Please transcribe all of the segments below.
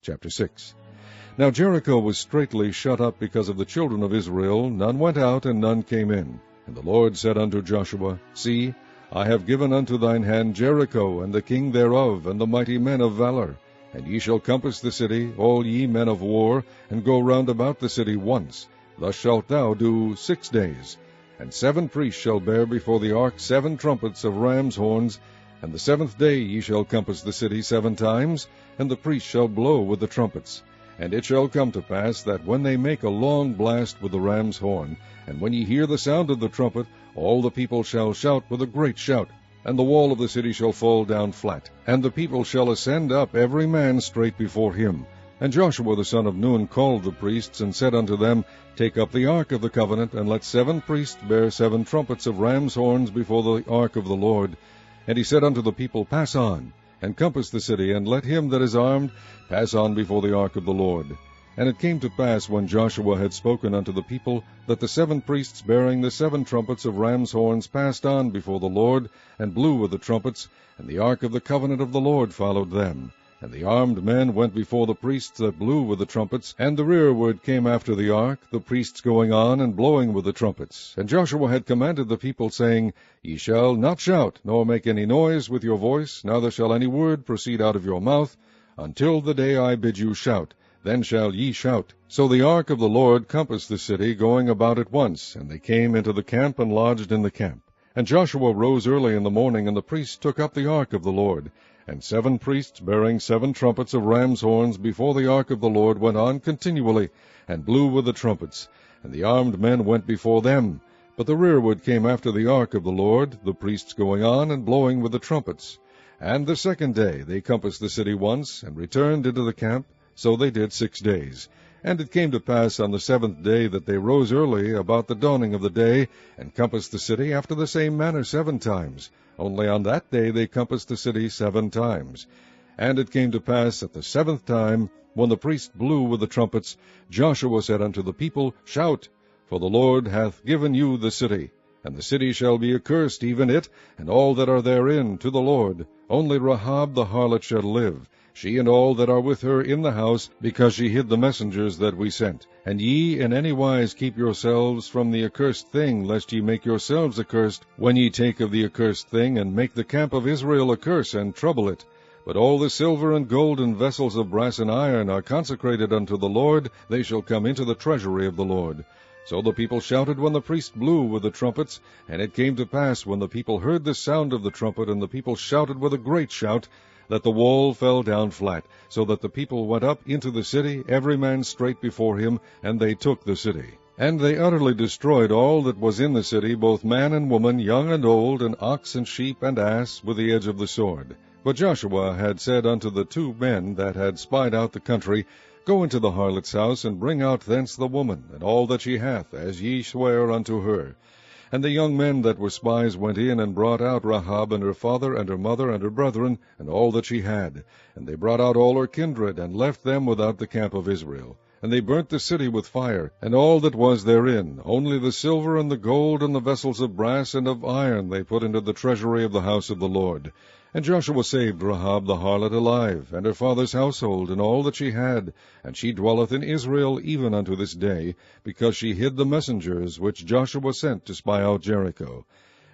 Chapter 6. Now Jericho was straitly shut up because of the children of Israel. None went out, and none came in. And the Lord said unto Joshua, See, I have given unto thine hand Jericho, and the king thereof, and the mighty men of valor. And ye shall compass the city, all ye men of war, and go round about the city once. Thus shalt thou do 6 days. And 7 priests shall bear before the ark 7 trumpets of ram's horns. And the 7th day ye shall compass the city 7 times, and the priests shall blow with the trumpets. And it shall come to pass that when they make a long blast with the ram's horn, and when ye hear the sound of the trumpet, all the people shall shout with a great shout, and the wall of the city shall fall down flat, and the people shall ascend up every man straight before him. And Joshua the son of Nun called the priests, and said unto them, Take up the ark of the covenant, and let 7 priests bear 7 trumpets of ram's horns before the ark of the Lord. And he said unto the people, Pass on, and compass the city, and let him that is armed pass on before the ark of the Lord. And it came to pass, when Joshua had spoken unto the people, that the 7 priests bearing the 7 trumpets of ram's horns passed on before the Lord, and blew with the trumpets, and the ark of the covenant of the Lord followed them. And the armed men went before the priests that blew with the trumpets, and the rearward came after the ark, the priests going on and blowing with the trumpets. And Joshua had commanded the people, saying, Ye shall not shout, nor make any noise with your voice, neither shall any word proceed out of your mouth, until the day I bid you shout. Then shall ye shout. So the ark of the Lord compassed the city, going about it once, and they came into the camp and lodged in the camp. And Joshua rose early in the morning, and the priests took up the ark of the Lord. And 7 priests bearing 7 trumpets of ram's horns before the ark of the Lord went on continually, and blew with the trumpets. And the armed men went before them. But the rearward came after the ark of the Lord, the priests going on and blowing with the trumpets. And the 2nd day they compassed the city once, and returned into the camp. So they did 6 days. And it came to pass on the 7th day that they rose early about the dawning of the day, and compassed the city after the same manner 7 times. Only on that day they compassed the city 7 times. And it came to pass at the 7th time, when the priest blew with the trumpets, Joshua said unto the people, Shout, for the Lord hath given you the city. And the city shall be accursed, even it, and all that are therein, to the Lord. Only Rahab the harlot shall live, she and all that are with her in the house, because she hid the messengers that we sent. And ye in any wise keep yourselves from the accursed thing, lest ye make yourselves accursed, when ye take of the accursed thing, and make the camp of Israel a curse, and trouble it. But all the silver and gold and vessels of brass and iron are consecrated unto the Lord, they shall come into the treasury of the Lord. So the people shouted when the priest blew with the trumpets. And it came to pass, when the people heard the sound of the trumpet, and the people shouted with a great shout, that the wall fell down flat, so that the people went up into the city, every man straight before him, and they took the city. And they utterly destroyed all that was in the city, both man and woman, young and old, and ox and sheep and ass, with the edge of the sword. But Joshua had said unto the 2 men that had spied out the country, Go into the harlot's house, and bring out thence the woman, and all that she hath, as ye swear unto her. And the young men that were spies went in, and brought out Rahab, and her father, and her mother, and her brethren, and all that she had. And they brought out all her kindred, and left them without the camp of Israel. And they burnt the city with fire, and all that was therein. Only the silver and the gold and the vessels of brass and of iron they put into the treasury of the house of the Lord. And Joshua saved Rahab the harlot alive, and her father's household, and all that she had. And she dwelleth in Israel even unto this day, because she hid the messengers which Joshua sent to spy out Jericho.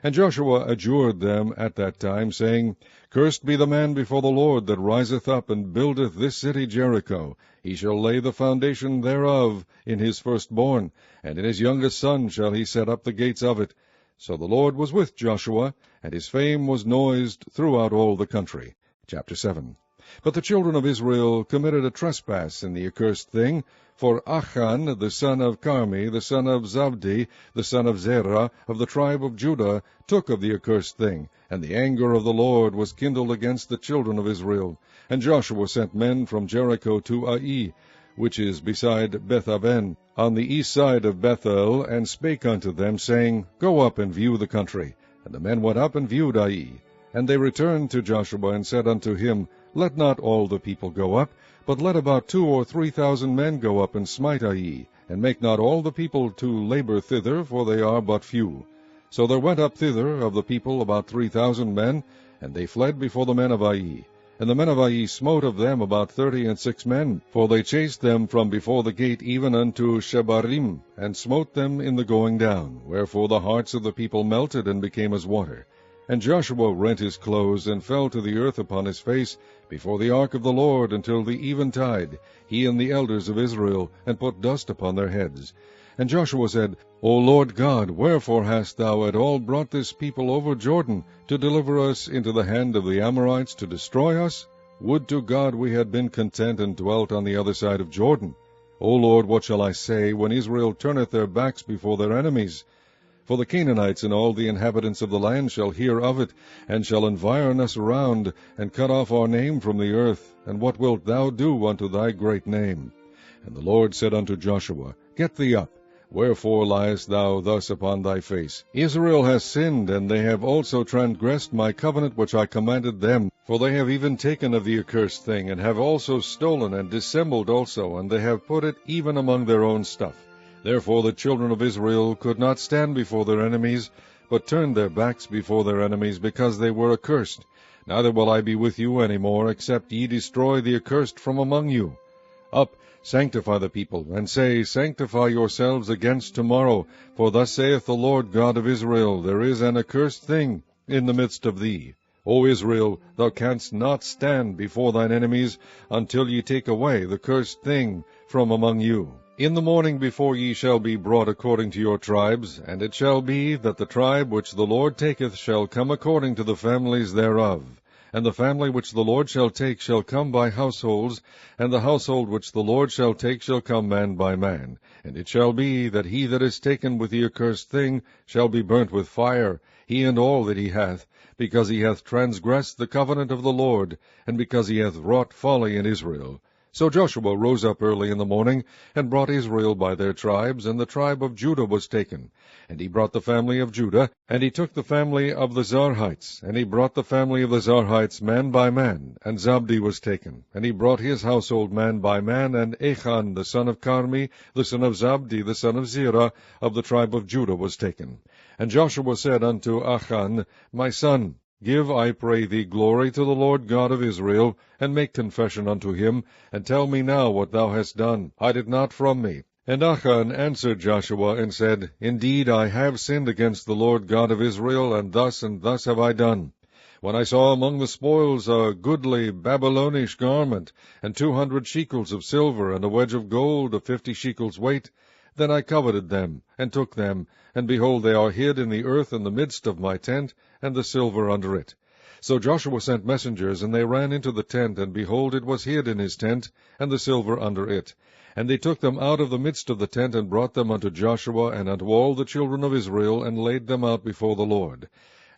And Joshua adjured them at that time, saying, Cursed be the man before the Lord that riseth up and buildeth this city Jericho. He shall lay the foundation thereof in his firstborn, and in his youngest son shall he set up the gates of it. So the Lord was with Joshua, and his fame was noised throughout all the country. Chapter 7. But the children of Israel committed a trespass in the accursed thing, for Achan, the son of Carmi, the son of Zabdi, the son of Zerah, of the tribe of Judah, took of the accursed thing, and the anger of the Lord was kindled against the children of Israel. And Joshua sent men from Jericho to Ai, which is beside Beth-aven, on the east side of Bethel, and spake unto them, saying, Go up and view the country. And the men went up and viewed Ai. And they returned to Joshua, and said unto him, Let not all the people go up, but let about 2,000 or 3,000 men go up and smite Ai, and make not all the people to labor thither, for they are but few. So there went up thither of the people about 3,000 men, and they fled before the men of Ai. And the men of Ai smote of them about 36 men, for they chased them from before the gate even unto Shebarim, and smote them in the going down, wherefore the hearts of the people melted and became as water. And Joshua rent his clothes, and fell to the earth upon his face before the ark of the Lord until the eventide, he and the elders of Israel, and put dust upon their heads. And Joshua said, O Lord God, wherefore hast thou at all brought this people over Jordan, to deliver us into the hand of the Amorites, to destroy us? Would to God we had been content and dwelt on the other side of Jordan. O Lord, what shall I say, when Israel turneth their backs before their enemies? For the Canaanites and all the inhabitants of the land shall hear of it, and shall environ us around, and cut off our name from the earth. And what wilt thou do unto thy great name? And the Lord said unto Joshua, Get thee up. Wherefore liest thou thus upon thy face? Israel has sinned, and they have also transgressed my covenant which I commanded them. For they have even taken of the accursed thing, and have also stolen, and dissembled also, and they have put it even among their own stuff. Therefore the children of Israel could not stand before their enemies, but turned their backs before their enemies, because they were accursed. Neither will I be with you any more, except ye destroy the accursed from among you. Up, sanctify the people, and say, Sanctify yourselves against tomorrow, for thus saith the Lord God of Israel, There is an accursed thing in the midst of thee. O Israel, thou canst not stand before thine enemies, until ye take away the cursed thing from among you. In the morning before ye shall be brought according to your tribes, and it shall be that the tribe which the Lord taketh shall come according to the families thereof. And the family which the Lord shall take shall come by households, and the household which the Lord shall take shall come man by man. And it shall be that he that is taken with the accursed thing shall be burnt with fire, he and all that he hath, because he hath transgressed the covenant of the Lord, and because he hath wrought folly in Israel. So Joshua rose up early in the morning, and brought Israel by their tribes, and the tribe of Judah was taken. And he brought the family of Judah, and he took the family of the Zarhites, and he brought the family of the Zarhites man by man, and Zabdi was taken. And he brought his household man by man, and Achan the son of Carmi, the son of Zabdi, the son of Zerah, of the tribe of Judah was taken. And Joshua said unto Achan, My son, give, I pray thee, glory to the Lord God of Israel, and make confession unto him, and tell me now what thou hast done. Hide it not from me. And Achan answered Joshua, and said, Indeed, I have sinned against the Lord God of Israel, and thus have I done. When I saw among the spoils a goodly Babylonish garment, and 200 shekels of silver, and a wedge of gold of 50 shekels weight, then I coveted them, and took them, and behold, they are hid in the earth in the midst of my tent, and the silver under it. So Joshua sent messengers, and they ran into the tent, and behold, it was hid in his tent, and the silver under it. And they took them out of the midst of the tent, and brought them unto Joshua, and unto all the children of Israel, and laid them out before the Lord.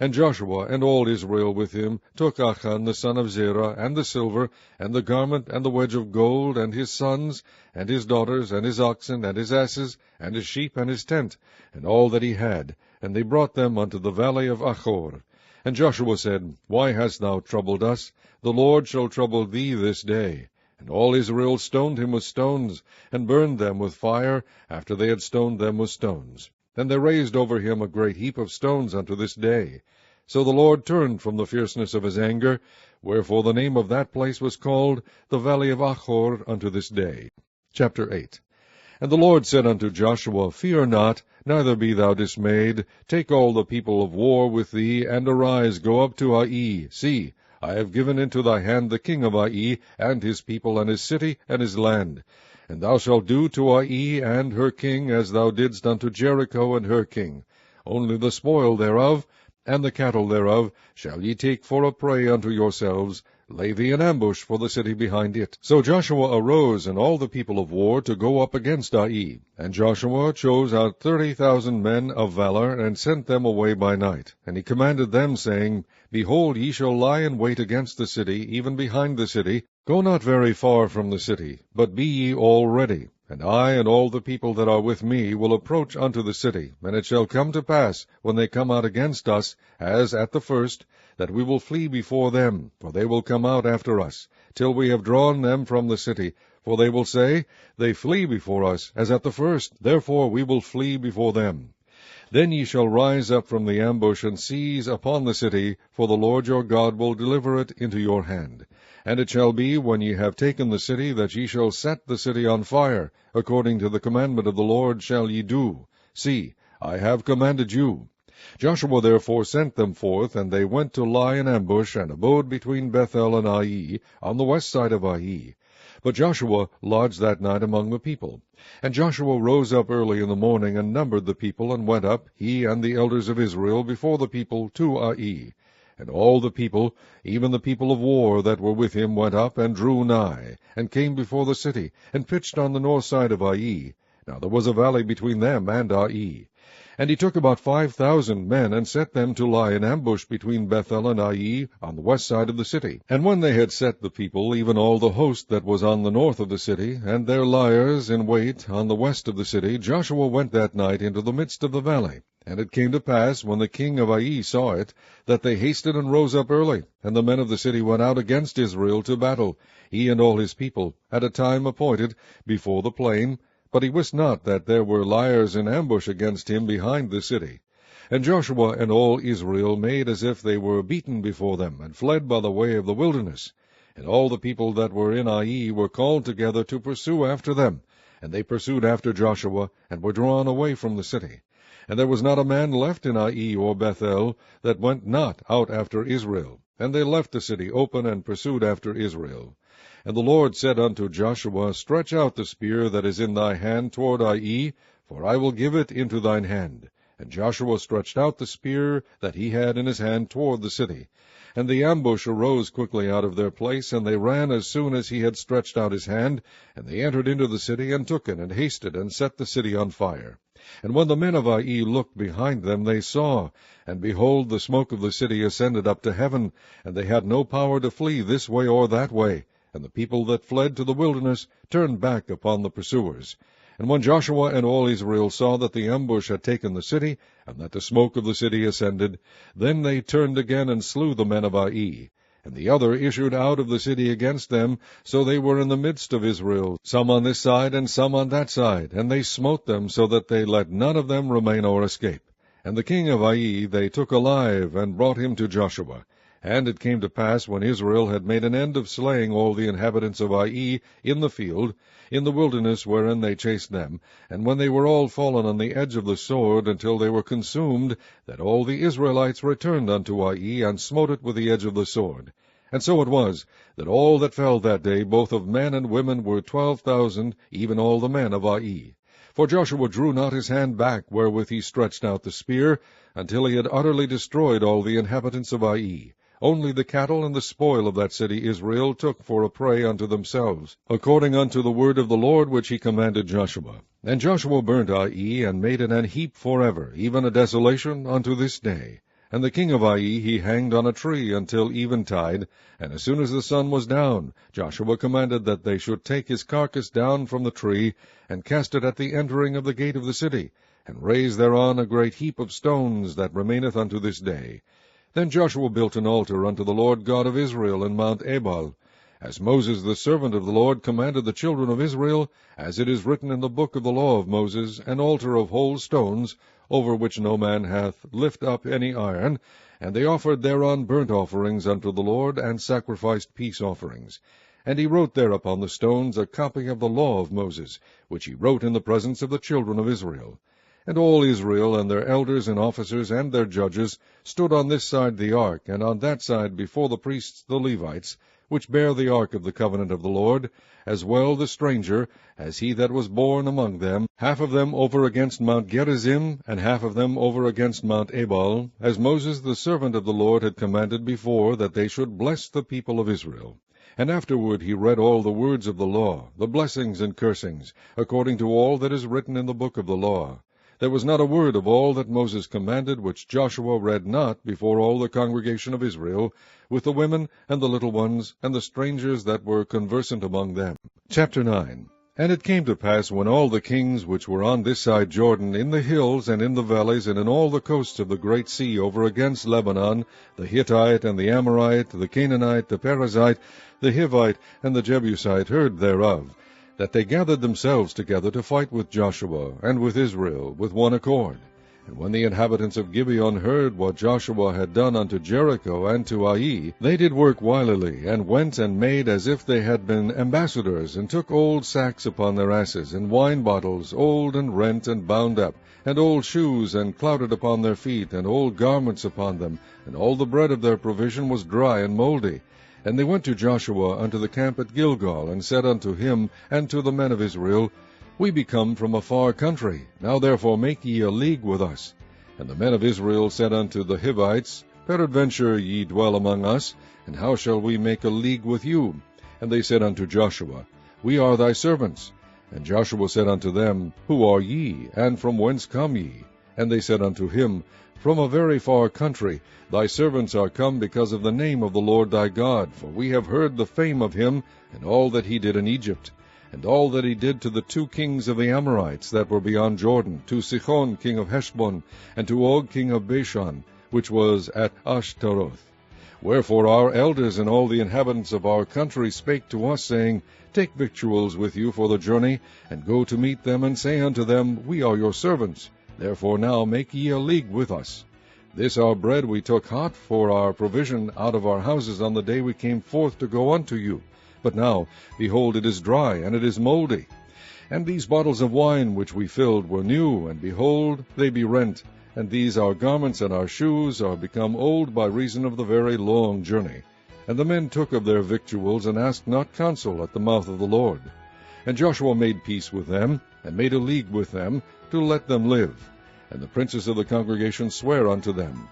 And Joshua and all Israel with him took Achan the son of Zerah, and the silver, and the garment, and the wedge of gold, and his sons, and his daughters, and his oxen, and his asses, and his sheep, and his tent, and all that he had, and they brought them unto the valley of Achor. And Joshua said, Why hast thou troubled us? The Lord shall trouble thee this day. And all Israel stoned him with stones, and burned them with fire, after they had stoned them with stones. And they raised over him a great heap of stones unto this day. So the Lord turned from the fierceness of his anger, wherefore the name of that place was called the Valley of Achor unto this day. Chapter 8. And the Lord said unto Joshua, Fear not, neither be thou dismayed. Take all the people of war with thee, and arise, go up to Ai. See, I have given into thy hand the king of Ai, and his people, and his city, and his land. And thou shalt do to Ai and her king as thou didst unto Jericho and her king. Only the spoil thereof, and the cattle thereof, shall ye take for a prey unto yourselves. Lay thee an ambush for the city behind it. So Joshua arose, and all the people of war, to go up against Ai. And Joshua chose out 30,000 men of valor, and sent them away by night. And he commanded them, saying, Behold, ye shall lie in wait against the city, even behind the city. Go not very far from the city, but be ye all ready. And I and all the people that are with me will approach unto the city. And it shall come to pass, when they come out against us, as at the first, that we will flee before them, for they will come out after us, till we have drawn them from the city. For they will say, They flee before us, as at the first, therefore we will flee before them. Then ye shall rise up from the ambush, and seize upon the city, for the Lord your God will deliver it into your hand. And it shall be, when ye have taken the city, that ye shall set the city on fire, according to the commandment of the Lord shall ye do. See, I have commanded you. Joshua therefore sent them forth, and they went to lie in ambush, and abode between Bethel and Ai, on the west side of Ai. But Joshua lodged that night among the people. And Joshua rose up early in the morning, and numbered the people, and went up, he and the elders of Israel, before the people to Ai. And all the people, even the people of war that were with him, went up, and drew nigh, and came before the city, and pitched on the north side of Ai. Now there was a valley between them and Ai. And he took about 5,000 men, and set them to lie in ambush between Bethel and Ai, on the west side of the city. And when they had set the people, even all the host that was on the north of the city, and their liers in wait on the west of the city, Joshua went that night into the midst of the valley. And it came to pass, when the king of Ai saw it, that they hasted and rose up early, and the men of the city went out against Israel to battle, he and all his people, at a time appointed, before the plain. But he wist not that there were liers in ambush against him behind the city. And Joshua and all Israel made as if they were beaten before them, and fled by the way of the wilderness. And all the people that were in Ai were called together to pursue after them. And they pursued after Joshua, and were drawn away from the city. And there was not a man left in Ai or Bethel that went not out after Israel. And they left the city open, and pursued after Israel. And the Lord said unto Joshua, Stretch out the spear that is in thy hand toward Ai, for I will give it into thine hand. And Joshua stretched out the spear that he had in his hand toward the city. And the ambush arose quickly out of their place, and they ran as soon as he had stretched out his hand. And they entered into the city, and took it, and hasted, and set the city on fire. And when the men of Ai looked behind them, they saw, and behold, the smoke of the city ascended up to heaven, and they had no power to flee this way or that way. And the people that fled to the wilderness turned back upon the pursuers. And when Joshua and all Israel saw that the ambush had taken the city, and that the smoke of the city ascended, then they turned again and slew the men of Ai. And the other issued out of the city against them, so they were in the midst of Israel, some on this side and some on that side, and they smote them, so that they let none of them remain or escape. And the king of Ai they took alive, and brought him to Joshua. And it came to pass, when Israel had made an end of slaying all the inhabitants of Ai in the field, in the wilderness wherein they chased them, and when they were all fallen on the edge of the sword, until they were consumed, that all the Israelites returned unto Ai, and smote it with the edge of the sword. And so it was, that all that fell that day, both of men and women, were 12,000, even all the men of Ai. For Joshua drew not his hand back wherewith he stretched out the spear, until he had utterly destroyed all the inhabitants of Ai. Only the cattle and the spoil of that city Israel took for a prey unto themselves, according unto the word of the Lord which he commanded Joshua. And Joshua burnt Ai, and made it an heap forever, even a desolation unto this day. And the king of Ai he hanged on a tree until eventide, and as soon as the sun was down, Joshua commanded that they should take his carcass down from the tree, and cast it at the entering of the gate of the city, and raise thereon a great heap of stones that remaineth unto this day. Then Joshua built an altar unto the Lord God of Israel in Mount Ebal, as Moses the servant of the Lord commanded the children of Israel, as it is written in the book of the law of Moses, an altar of whole stones, over which no man hath lift up any iron. And they offered thereon burnt offerings unto the Lord, and sacrificed peace offerings. And he wrote there upon the stones a copy of the law of Moses, which he wrote in the presence of the children of Israel. And all Israel, and their elders and officers, and their judges, stood on this side the ark, and on that side before the priests the Levites, which bear the ark of the covenant of the Lord, as well the stranger, as he that was born among them, half of them over against Mount Gerizim, and half of them over against Mount Ebal, as Moses the servant of the Lord had commanded before, that they should bless the people of Israel. And afterward he read all the words of the law, the blessings and cursings, according to all that is written in the book of the law. There was not a word of all that Moses commanded which Joshua read not before all the congregation of Israel, with the women and the little ones, and the strangers that were conversant among them. Chapter 9. And it came to pass, when all the kings which were on this side Jordan, in the hills, and in the valleys, and in all the coasts of the great sea over against Lebanon, the Hittite, and the Amorite, the Canaanite, the Perizzite, the Hivite, and the Jebusite, heard thereof, that they gathered themselves together to fight with Joshua and with Israel with one accord. And when the inhabitants of Gibeon heard what Joshua had done unto Jericho and to Ai, they did work wilily, and went and made as if they had been ambassadors, and took old sacks upon their asses, and wine bottles, old and rent and bound up, and old shoes, and clouted upon their feet, and old garments upon them, and all the bread of their provision was dry and mouldy. And they went to Joshua unto the camp at Gilgal, and said unto him and to the men of Israel, We be come from a far country, now therefore make ye a league with us. And the men of Israel said unto the Hivites, Peradventure ye dwell among us, and how shall we make a league with you? And they said unto Joshua, We are thy servants. And Joshua said unto them, Who are ye, and from whence come ye? And they said unto him, From a very far country. Thy servants are come because of the name of the Lord thy God, for we have heard the fame of him, and all that he did in Egypt, and all that he did to the 2 kings of the Amorites that were beyond Jordan, to Sihon king of Heshbon, and to Og king of Bashan, which was at Ashtaroth. Wherefore our elders and all the inhabitants of our country spake to us, saying, Take victuals with you for the journey, and go to meet them, and say unto them, We are your servants. Therefore now make ye a league with us. This our bread we took hot for our provision out of our houses on the day we came forth to go unto you. But now, behold, it is dry, and it is mouldy. And these bottles of wine which we filled were new, and behold, they be rent. And these our garments and our shoes are become old by reason of the very long journey. And the men took of their victuals, and asked not counsel at the mouth of the Lord. And Joshua made peace with them, and made a league with them, to let them live. And the princes of the congregation sware unto them.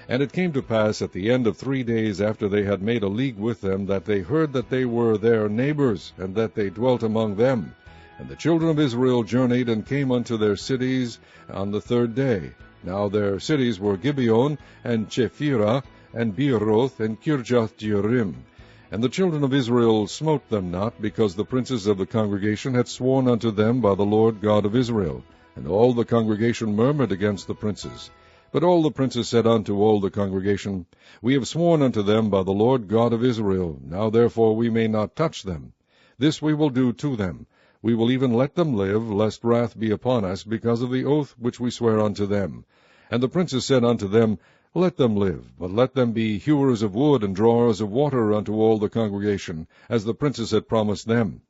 And it came to pass at the end of 3 days after they had made a league with them, that they heard that they were their neighbors, and that they dwelt among them. And the children of Israel journeyed, and came unto their cities on the 3rd day. Now their cities were Gibeon, and Chephirah, and Beeroth, and Kirjath-jearim. And the children of Israel smote them not, because the princes of the congregation had sworn unto them by the Lord God of Israel. And all the congregation murmured against the princes. But all the princes said unto all the congregation, We have sworn unto them by the Lord God of Israel. Now therefore we may not touch them. This we will do to them. We will even let them live, lest wrath be upon us, because of the oath which we swear unto them. And the princes said unto them, Let them live, but let them be hewers of wood and drawers of water unto all the congregation, as the princes had promised them.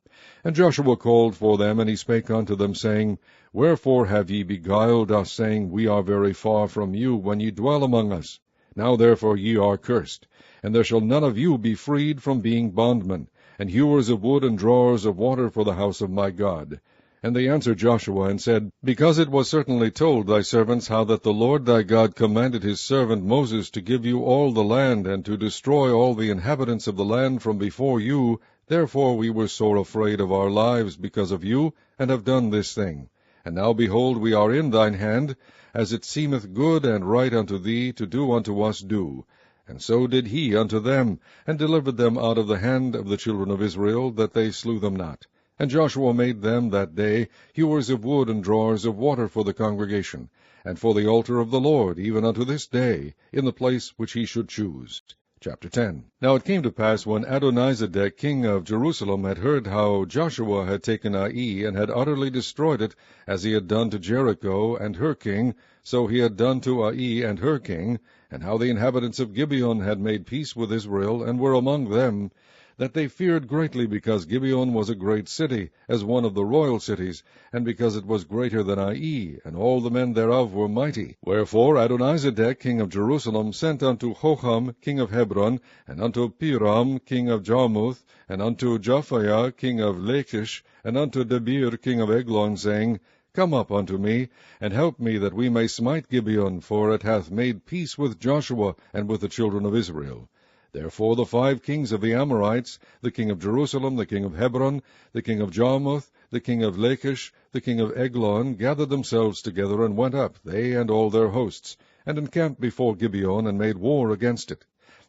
And Joshua called for them, and he spake unto them, saying, Wherefore have ye beguiled us, saying, We are very far from you, when ye dwell among us? Now therefore ye are cursed, and there shall none of you be freed from being bondmen, and hewers of wood and drawers of water for the house of my God. And they answered Joshua, and said, Because it was certainly told thy servants how that the Lord thy God commanded his servant Moses to give you all the land, and to destroy all the inhabitants of the land from before you, therefore we were sore afraid of our lives because of you, and have done this thing. And now, behold, we are in thine hand, as it seemeth good and right unto thee to do unto us do. And so did he unto them, and delivered them out of the hand of the children of Israel, that they slew them not. And Joshua made them that day hewers of wood and drawers of water for the congregation, and for the altar of the Lord, even unto this day, in the place which he should choose. Chapter 10. Now it came to pass, when Adonizedek king of Jerusalem had heard how Joshua had taken Ai, and had utterly destroyed it, as he had done to Jericho and her king, so he had done to Ai and her king, and how the inhabitants of Gibeon had made peace with Israel, and were among them, that they feared greatly, because Gibeon was a great city, as one of the royal cities, and because it was greater than Ai, and all the men thereof were mighty. Wherefore Adonizedek king of Jerusalem sent unto Hoham king of Hebron, and unto Piram king of Jarmuth, and unto Japhaiah king of Lachish, and unto Debir king of Eglon, saying, Come up unto me, and help me, that we may smite Gibeon, for it hath made peace with Joshua and with the children of Israel. Therefore the 5 kings of the Amorites, the king of Jerusalem, the king of Hebron, the king of Jarmuth, the king of Lachish, the king of Eglon, gathered themselves together, and went up, they and all their hosts, and encamped before Gibeon, and made war against it.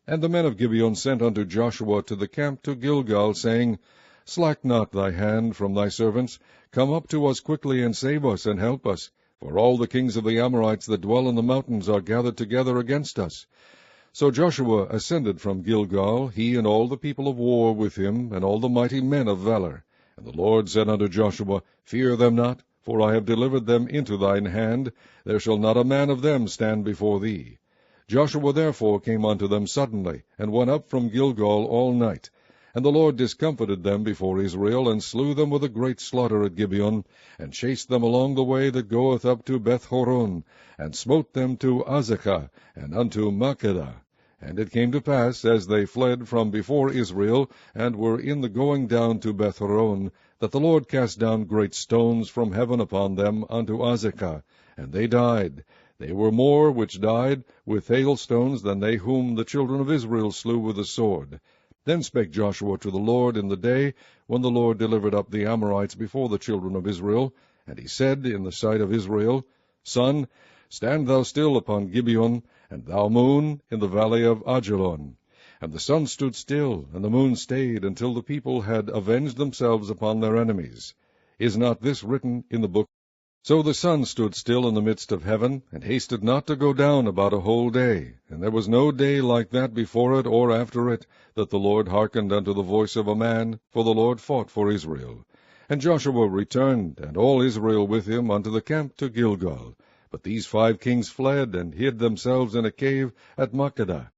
And the men of Gibeon sent unto Joshua to the camp to Gilgal, saying, Slack not thy hand from thy servants, come up to us quickly, and save us, and help us, for all the kings of the Amorites that dwell in the mountains are gathered together against us. So Joshua ascended from Gilgal, he and all the people of war with him, and all the mighty men of valor. And the Lord said unto Joshua, Fear them not, for I have delivered them into thine hand, there shall not a man of them stand before thee. Joshua therefore came unto them suddenly, and went up from Gilgal all night. And the Lord discomfited them before Israel, and slew them with a great slaughter at Gibeon, and chased them along the way that goeth up to Beth-horon, and smote them to Azekah, and unto Makkedah. And it came to pass, as they fled from before Israel, and were in the going down to Beth-horon, that the Lord cast down great stones from heaven upon them unto Azekah, and they died. They were more which died with hailstones than they whom the children of Israel slew with the sword. Then spake Joshua to the Lord in the day when the Lord delivered up the Amorites before the children of Israel. And he said in the sight of Israel, Sun, stand thou still upon Gibeon, and thou moon in the valley of Ajalon. And the sun stood still, and the moon stayed, until the people had avenged themselves upon their enemies. Is not this written in the book? So the sun stood still in the midst of heaven, and hasted not to go down about a whole day. And there was no day like that before it or after it, that the Lord hearkened unto the voice of a man, for the Lord fought for Israel. And Joshua returned, and all Israel with him, unto the camp to Gilgal. But these 5 kings fled, and hid themselves in a cave at Makkedah.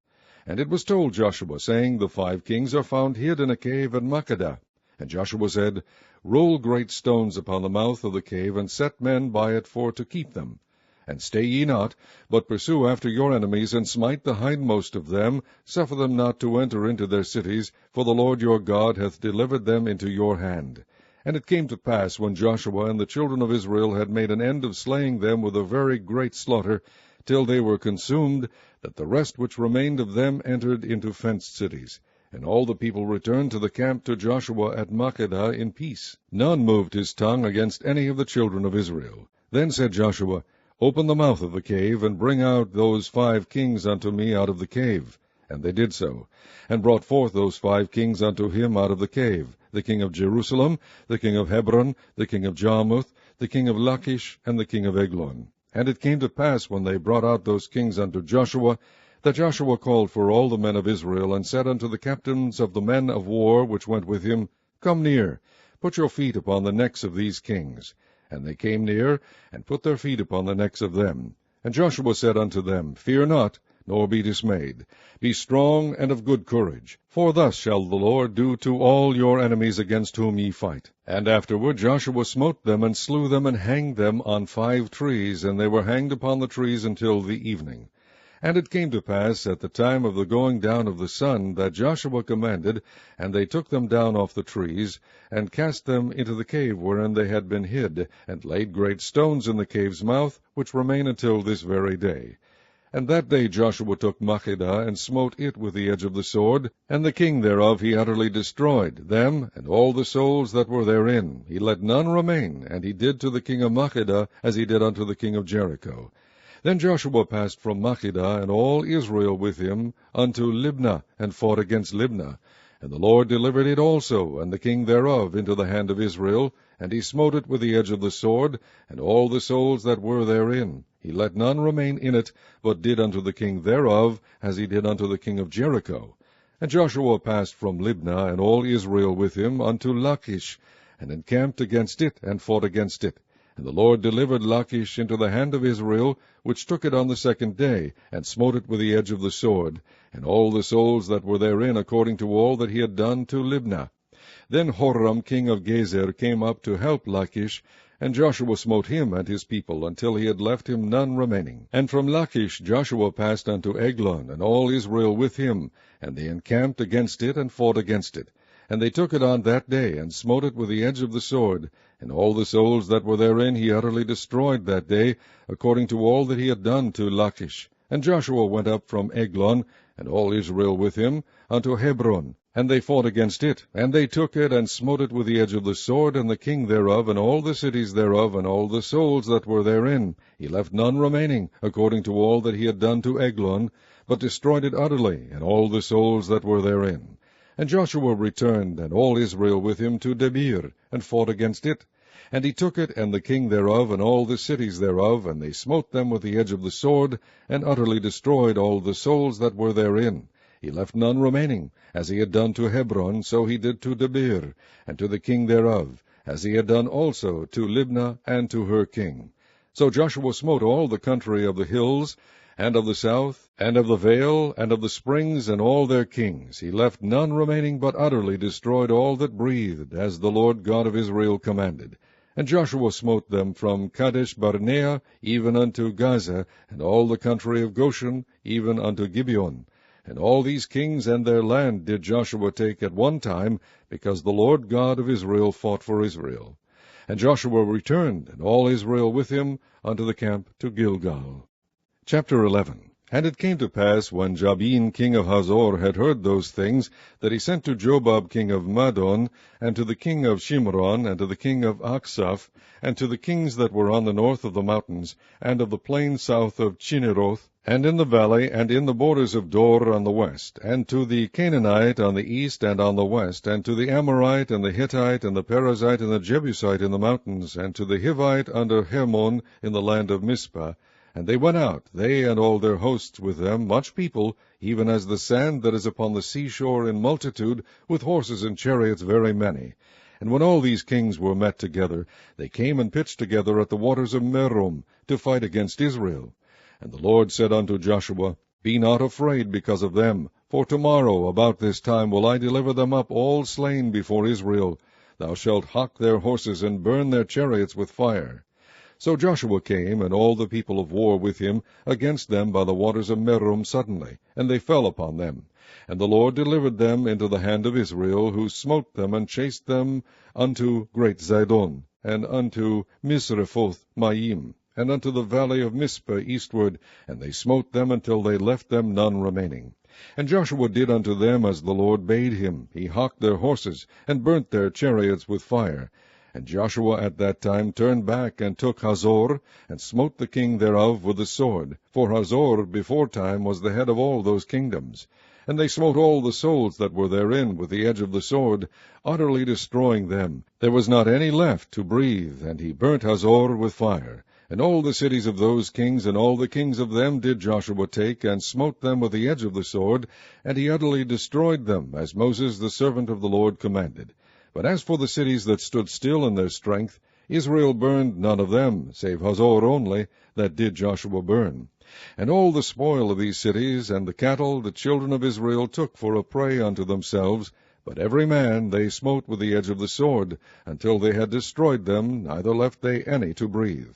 And it was told Joshua, saying, The 5 kings are found hid in a cave at Makkedah. And Joshua said, Roll great stones upon the mouth of the cave, and set men by it for to keep them. And stay ye not, but pursue after your enemies, and smite the hindmost of them, suffer them not to enter into their cities, for the Lord your God hath delivered them into your hand. And it came to pass, when Joshua and the children of Israel had made an end of slaying them with a very great slaughter, till they were consumed, that the rest which remained of them entered into fenced cities. And all the people returned to the camp to Joshua at Makkedah in peace. None moved his tongue against any of the children of Israel. Then said Joshua, Open the mouth of the cave, and bring out those 5 kings unto me out of the cave. And they did so, and brought forth those 5 kings unto him out of the cave, the king of Jerusalem, the king of Hebron, the king of Jarmuth, the king of Lachish, and the king of Eglon. And it came to pass, when they brought out those kings unto Joshua, that Joshua called for all the men of Israel, and said unto the captains of the men of war which went with him, Come near, put your feet upon the necks of these kings. And they came near, and put their feet upon the necks of them. And Joshua said unto them, Fear not, nor be dismayed. Be strong and of good courage, for thus shall the Lord do to all your enemies against whom ye fight. And afterward Joshua smote them, and slew them, and hanged them on 5 trees, and they were hanged upon the trees until the evening. And it came to pass at the time of the going down of the sun, that Joshua commanded, and they took them down off the trees, and cast them into the cave wherein they had been hid, and laid great stones in the cave's mouth, which remain until this very day. And that day Joshua took Makkedah, and smote it with the edge of the sword, and the king thereof he utterly destroyed, them and all the souls that were therein. He let none remain, and he did to the king of Makkedah as he did unto the king of Jericho. Then Joshua passed from Makkedah, and all Israel with him, unto Libnah, and fought against Libnah. And the Lord delivered it also, and the king thereof, into the hand of Israel, and he smote it with the edge of the sword, and all the souls that were therein. He let none remain in it, but did unto the king thereof, as he did unto the king of Jericho. And Joshua passed from Libnah, and all Israel with him, unto Lachish, and encamped against it, and fought against it. And the Lord delivered Lachish into the hand of Israel, which took it on the 2nd day, and smote it with the edge of the sword, and all the souls that were therein, according to all that he had done to Libnah. Then Horam king of Gezer came up to help Lachish, and Joshua smote him and his people, until he had left him none remaining. And from Lachish Joshua passed unto Eglon, and all Israel with him, and they encamped against it, and fought against it. And they took it on that day, and smote it with the edge of the sword, and all the souls that were therein he utterly destroyed that day, according to all that he had done to Lachish. And Joshua went up from Eglon, and all Israel with him, unto Hebron, and they fought against it, and they took it, and smote it with the edge of the sword, and the king thereof, and all the cities thereof, and all the souls that were therein. He left none remaining, according to all that he had done to Eglon, but destroyed it utterly, and all the souls that were therein. And Joshua returned, and all Israel with him, to Debir, and fought against it. And he took it, and the king thereof, and all the cities thereof, and they smote them with the edge of the sword, and utterly destroyed all the souls that were therein. He left none remaining. As he had done to Hebron, so he did to Debir, and to the king thereof. as he had done also to Libnah and to her king. So Joshua smote all the country of the hills, and of the south, and of the vale, and of the springs, and all their kings. He left none remaining, but utterly destroyed all that breathed, as the Lord God of Israel commanded. And Joshua smote them from Kadesh Barnea even unto Gaza, and all the country of Goshen even unto Gibeon. And all these kings and their land did Joshua take at one time, because the Lord God of Israel fought for Israel. And Joshua returned, and all Israel with him, unto the camp to Gilgal. Chapter 11. And it came to pass, when Jabin king of Hazor had heard those things, that he sent to Jobab king of Madon, and to the king of Shimron, and to the king of Achsaph, and to the kings that were on the north of the mountains, and of the plain south of Chinneroth, and in the valley, and in the borders of Dor on the west, and to the Canaanite on the east and on the west, and to the Amorite, and the Hittite, and the Perizzite, and the Jebusite in the mountains, and to the Hivite under Hermon in the land of Mizpah. And they went out, they and all their hosts with them, much people, even as the sand that is upon the seashore in multitude, with horses and chariots very many. And when all these kings were met together, they came and pitched together at the waters of Merom, to fight against Israel. And the Lord said unto Joshua, Be not afraid because of them, for tomorrow about this time will I deliver them up all slain before Israel. Thou shalt hock their horses, and burn their chariots with fire. So Joshua came, and all the people of war with him, against them by the waters of Merom suddenly, and they fell upon them. And the Lord delivered them into the hand of Israel, who smote them, and chased them unto great Zidon, and unto Misrephoth Maim, and unto the valley of Mizpah eastward, and they smote them until they left them none remaining. And Joshua did unto them as the Lord bade him. He hocked their horses, and burnt their chariots with fire. And Joshua at that time turned back, and took Hazor, and smote the king thereof with the sword. For Hazor beforetime was the head of all those kingdoms. And they smote all the souls that were therein with the edge of the sword, utterly destroying them. There was not any left to breathe, and he burnt Hazor with fire. And all the cities of those kings, and all the kings of them did Joshua take, and smote them with the edge of the sword, and he utterly destroyed them, as Moses the servant of the Lord commanded. But as for the cities that stood still in their strength, Israel burned none of them, save Hazor only, that did Joshua burn. And all the spoil of these cities, and the cattle, the children of Israel took for a prey unto themselves, but every man they smote with the edge of the sword, until they had destroyed them, neither left they any to breathe.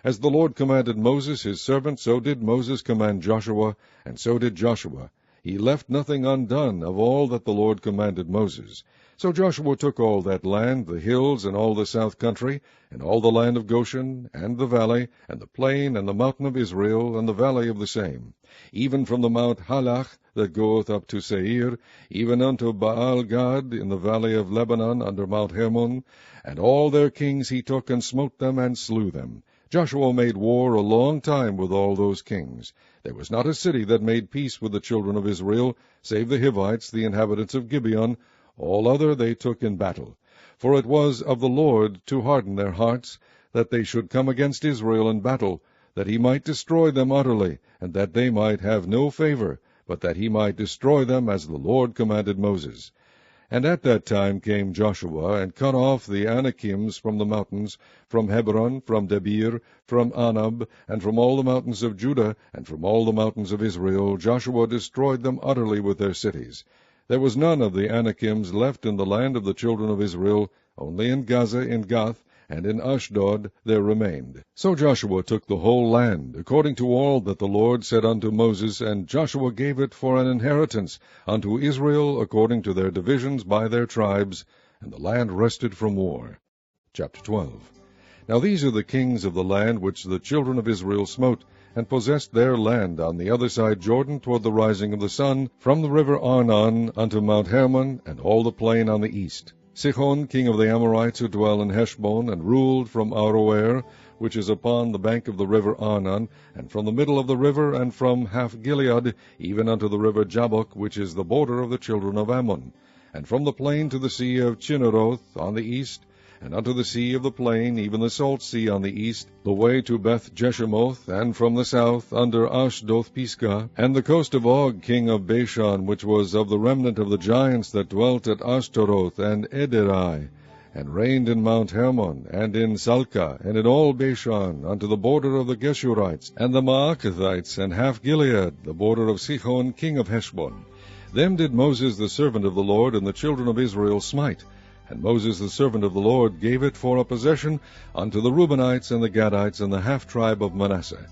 As the Lord commanded Moses his servant, so did Moses command Joshua, and so did Joshua. He left nothing undone of all that the Lord commanded Moses. So Joshua took all that land, the hills, and all the south country, and all the land of Goshen, and the valley, and the plain, and the mountain of Israel, and the valley of the same, even from the mount Halach that goeth up to Seir, even unto Baal-Gad in the valley of Lebanon under Mount Hermon, and all their kings he took, and smote them, and slew them. Joshua made war a long time with all those kings. There was not a city that made peace with the children of Israel, save the Hivites, the inhabitants of Gibeon. All other they took in battle. For it was of the Lord to harden their hearts, that they should come against Israel in battle, that he might destroy them utterly, and that they might have no favor, but that he might destroy them as the Lord commanded Moses. And at that time came Joshua, and cut off the Anakims from the mountains, from Hebron, from Debir, from Anab, and from all the mountains of Judah, and from all the mountains of Israel. Joshua destroyed them utterly with their cities. There was none of the Anakims left in the land of the children of Israel, only in Gaza, in Gath, and in Ashdod there remained. So Joshua took the whole land, according to all that the Lord said unto Moses, and Joshua gave it for an inheritance unto Israel according to their divisions by their tribes, and the land rested from war. Chapter 12. Now these are the kings of the land which the children of Israel smote, and possessed their land on the other side Jordan toward the rising of the sun, from the river Arnon unto Mount Hermon, and all the plain on the east. Sihon, king of the Amorites, who dwell in Heshbon, and ruled from Aroer, which is upon the bank of the river Arnon, and from the middle of the river, and from half Gilead, even unto the river Jabbok, which is the border of the children of Ammon, and from the plain to the sea of Chinneroth on the east, and unto the sea of the plain, even the salt sea on the east, the way to Beth Jeshemoth, and from the south under Ashdoth Pisgah, and the coast of Og, king of Bashan, which was of the remnant of the giants that dwelt at Ashtaroth and Ederai, and reigned in Mount Hermon, and in Salcah, and in all Bashan, unto the border of the Geshurites, and the Maacathites, and half Gilead, the border of Sihon king of Heshbon. Them did Moses the servant of the Lord and the children of Israel smite. And Moses the servant of the Lord gave it for a possession unto the Reubenites and the Gadites and the half-tribe of Manasseh.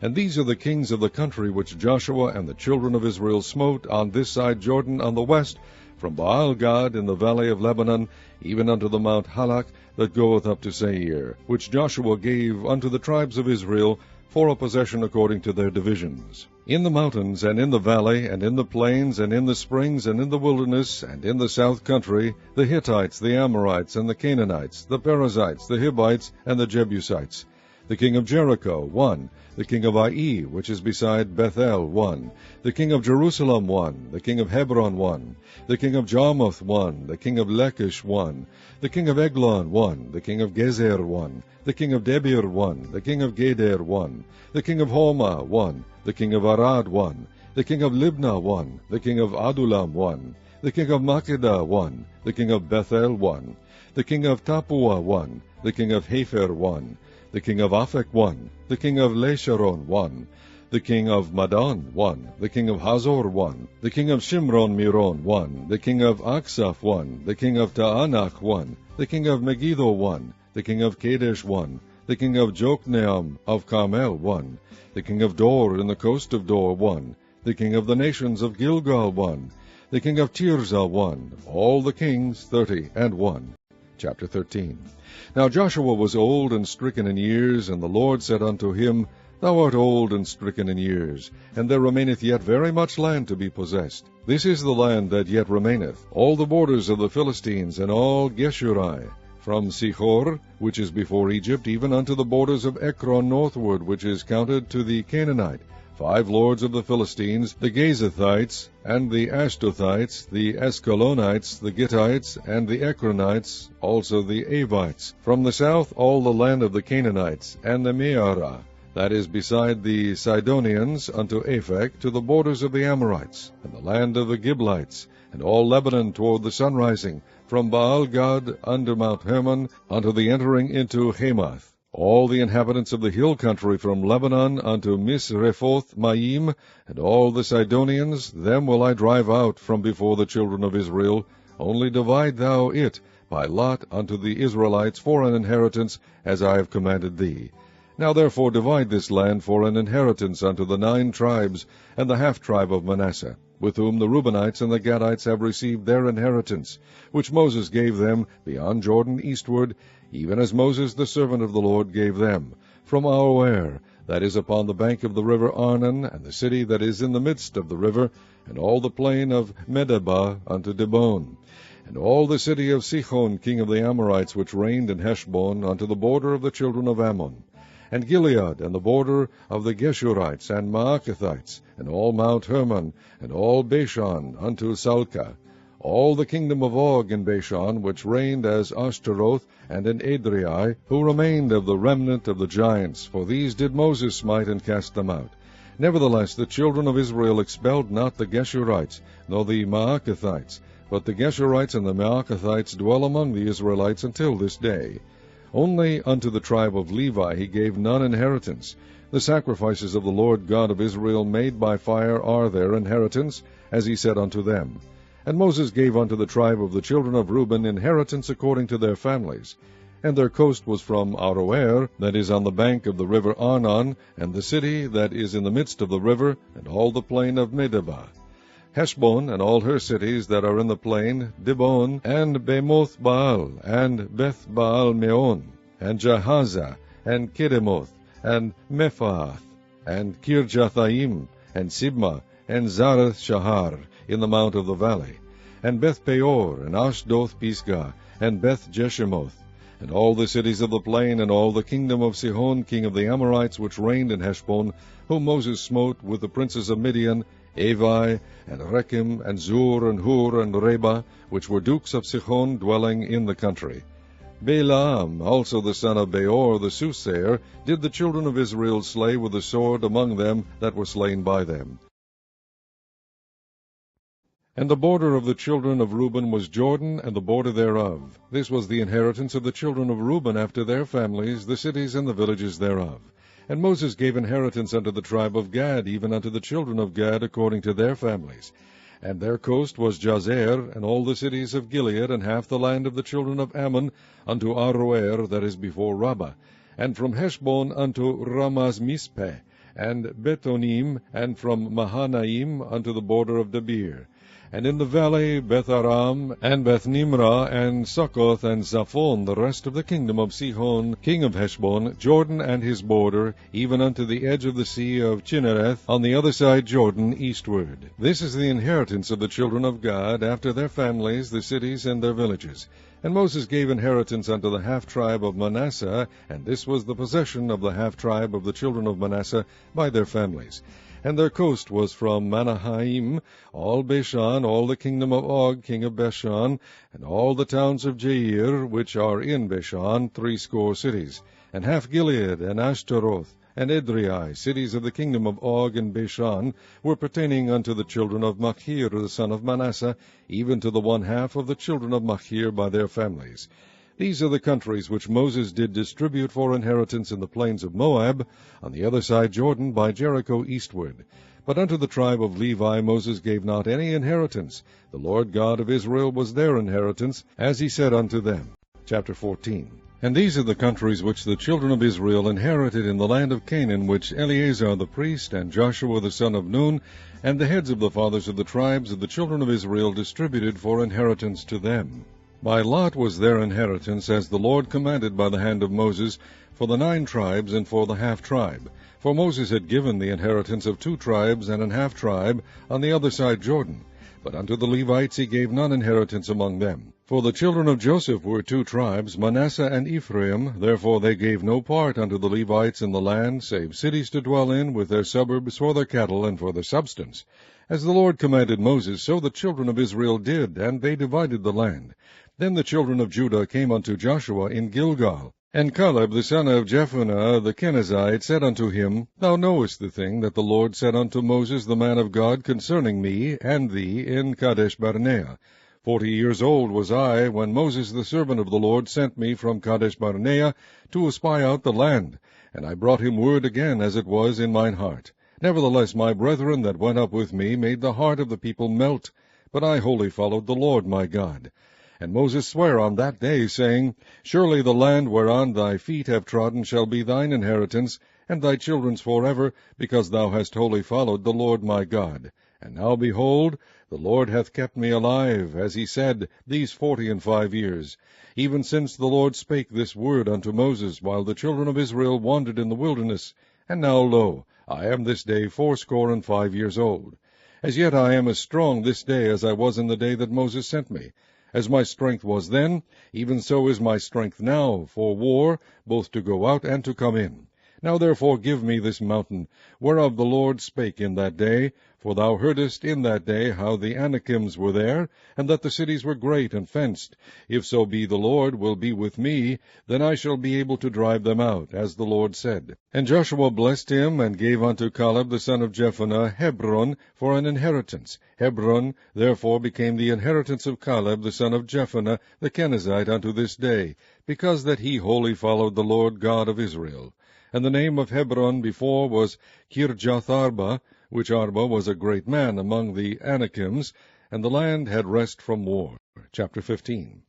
And these are the kings of the country which Joshua and the children of Israel smote on this side Jordan on the west, from Baal-gad in the valley of Lebanon, even unto the Mount Halak that goeth up to Seir, which Joshua gave unto the tribes of Israel for a possession according to their divisions. In the mountains, and in the valley, and in the plains, and in the springs, and in the wilderness, and in the south country, the Hittites, the Amorites, and the Canaanites, the Perizzites, the Hivites, and the Jebusites. The king of Jericho, 1. The king of Ai, which is beside Bethel, 1. The king of Jerusalem, 1. The king of Hebron, 1. The king of Jarmuth, 1. The king of Lachish, 1. The king of Eglon, 1. The king of Gezer, 1. The king of Debir, 1. The king of Geder, 1. The king of Homa, 1. The king of Arad, 1. The king of Libnah, 1. The king of Adullam, 1. The king of Makkedah, 1. The king of Bethel, 1. The king of Tappuah, 1. The king of Hepher, 1. The king of Aphek, 1. The king of Lesharon, 1. The king of Madon, 1. The king of Hazor, 1. The king of Shimron Miron, 1. The king of Aksaph, 1. The king of Taanach, 1. The king of Megiddo, 1. The king of Kadesh, 1. The king of Jokneam of Carmel, 1. The king of Dor in the coast of Dor, 1. The king of the nations of Gilgal, 1. The king of Tirzah, 1. All the kings, 30, Chapter 13. Now Joshua was old and stricken in years, and the Lord said unto him, Thou art old and stricken in years, and there remaineth yet very much land to be possessed. This is the land that yet remaineth, all the borders of the Philistines, and all Geshuri, from Sihor, which is before Egypt, even unto the borders of Ekron northward, which is counted to the Canaanite. 5 lords of the Philistines, the Gazathites, and the Ashtothites, the Escalonites, the Gittites, and the Ekronites, also the Avites. From the south all the land of the Canaanites, and the Mearah, that is beside the Sidonians, unto Aphek, to the borders of the Amorites, and the land of the Giblites, and all Lebanon toward the sunrising, from Baal-gad under Mount Hermon, unto the entering into Hamath. All the inhabitants of the hill country from Lebanon unto Misrephoth Maim, and all the Sidonians, them will I drive out from before the children of Israel. Only divide thou it by lot unto the Israelites for an inheritance, as I have commanded thee. Now therefore divide this land for an inheritance unto the 9 tribes, and the half-tribe of Manasseh, with whom the Reubenites and the Gadites have received their inheritance, which Moses gave them beyond Jordan eastward, even as Moses the servant of the Lord gave them, from Aroer, that is upon the bank of the river Arnon, and the city that is in the midst of the river, and all the plain of Medeba unto Dibon, and all the city of Sihon king of the Amorites, which reigned in Heshbon, unto the border of the children of Ammon, and Gilead, and the border of the Geshurites and Maacathites, and all Mount Hermon, and all Bashan unto Salcah, all the kingdom of Og in Bashan, which reigned as Ashtaroth, and in Adriai, who remained of the remnant of the giants, for these did Moses smite and cast them out. Nevertheless the children of Israel expelled not the Geshurites, nor the Maacathites, but the Geshurites and the Maacathites dwell among the Israelites until this day. Only unto the tribe of Levi he gave none inheritance. The sacrifices of the Lord God of Israel made by fire are their inheritance, as he said unto them. And Moses gave unto the tribe of the children of Reuben inheritance according to their families. And their coast was from Aroer, that is on the bank of the river Arnon, and the city that is in the midst of the river, and all the plain of Medeba. Heshbon, and all her cities that are in the plain, Dibon, and Bemoth Baal, and Beth Baal Meon, and Jahaza, and Kedemoth, and Mephaath, and Kirjathaim, and Sibma, and Zareth Shahar, in the mount of the valley, and Beth Peor, and Ashdoth Pisgah, and Beth Jeshimoth, and all the cities of the plain, and all the kingdom of Sihon king of the Amorites, which reigned in Heshbon, whom Moses smote with the princes of Midian, Evi, and Rechem, and Zur, and Hur, and Reba, which were dukes of Sihon, dwelling in the country. Balaam also the son of Beor the soothsayer did the children of Israel slay with the sword among them that were slain by them. And the border of the children of Reuben was Jordan, and the border thereof. This was the inheritance of the children of Reuben after their families, the cities and the villages thereof. And Moses gave inheritance unto the tribe of Gad, even unto the children of Gad, according to their families. And their coast was Jazer, and all the cities of Gilead, and half the land of the children of Ammon, unto Aroer, that is before Rabbah, and from Heshbon unto Ramaz-Mizpeh, and Betonim, and from Mahanaim unto the border of Debir. And in the valley Beth-Aram, and Beth-Nimrah, and Succoth, and Zaphon, the rest of the kingdom of Sihon, king of Heshbon, Jordan and his border, even unto the edge of the sea of Chinnereth, on the other side Jordan, eastward. This is the inheritance of the children of Gad, after their families, the cities and their villages. And Moses gave inheritance unto the half-tribe of Manasseh, and this was the possession of the half-tribe of the children of Manasseh by their families. And their coast was from Manahaim, all Bashan, all the kingdom of Og, king of Bashan, and all the towns of Jair, which are in Bashan, 60 cities, and half Gilead, and Ashtaroth, and Edrei, cities of the kingdom of Og and Bashan, were pertaining unto the children of Machir, the son of Manasseh, even to the one half of the children of Machir by their families. These are the countries which Moses did distribute for inheritance in the plains of Moab, on the other side Jordan, by Jericho eastward. But unto the tribe of Levi Moses gave not any inheritance. The Lord God of Israel was their inheritance, as he said unto them. Chapter 14. And these are the countries which the children of Israel inherited in the land of Canaan, which Eleazar the priest, and Joshua the son of Nun, and the heads of the fathers of the tribes of the children of Israel distributed for inheritance to them. By lot was their inheritance, as the Lord commanded by the hand of Moses, for the 9 tribes and for the half-tribe. For Moses had given the inheritance of 2 tribes and an half-tribe on the other side Jordan. But unto the Levites he gave none inheritance among them. For the children of Joseph were 2 tribes, Manasseh and Ephraim, therefore they gave no part unto the Levites in the land, save cities to dwell in, with their suburbs for their cattle and for their substance. As the Lord commanded Moses, so the children of Israel did, and they divided the land. Then the children of Judah came unto Joshua in Gilgal. And Caleb the son of Jephunneh the Kenizzite said unto him, Thou knowest the thing that the Lord said unto Moses the man of God concerning me and thee in Kadesh-barnea. 40 years old was I, when Moses the servant of the Lord sent me from Kadesh-barnea to espy out the land. And I brought him word again, as it was in mine heart. Nevertheless my brethren that went up with me made the heart of the people melt, but I wholly followed the Lord my God. And Moses sware on that day, saying, Surely the land whereon thy feet have trodden shall be thine inheritance, and thy children's forever, because thou hast wholly followed the Lord my God. And now, behold, the Lord hath kept me alive, as he said, these 45 years, even since the Lord spake this word unto Moses, while the children of Israel wandered in the wilderness. And now, lo, I am this day 65 years old. As yet I am as strong this day as I was in the day that Moses sent me. As my strength was then, even so is my strength now, for war, both to go out and to come in. Now therefore give me this mountain, whereof the Lord spake in that day, for thou heardest in that day how the Anakims were there, and that the cities were great and fenced. If so be the Lord will be with me, then I shall be able to drive them out, as the Lord said. And Joshua blessed him, and gave unto Caleb the son of Jephunneh Hebron for an inheritance. Hebron therefore became the inheritance of Caleb the son of Jephunneh the Kenizzite unto this day, because that he wholly followed the Lord God of Israel. And the name of Hebron before was Kirjatharba, which Arba was a great man among the Anakims, and the land had rest from war. Chapter 15.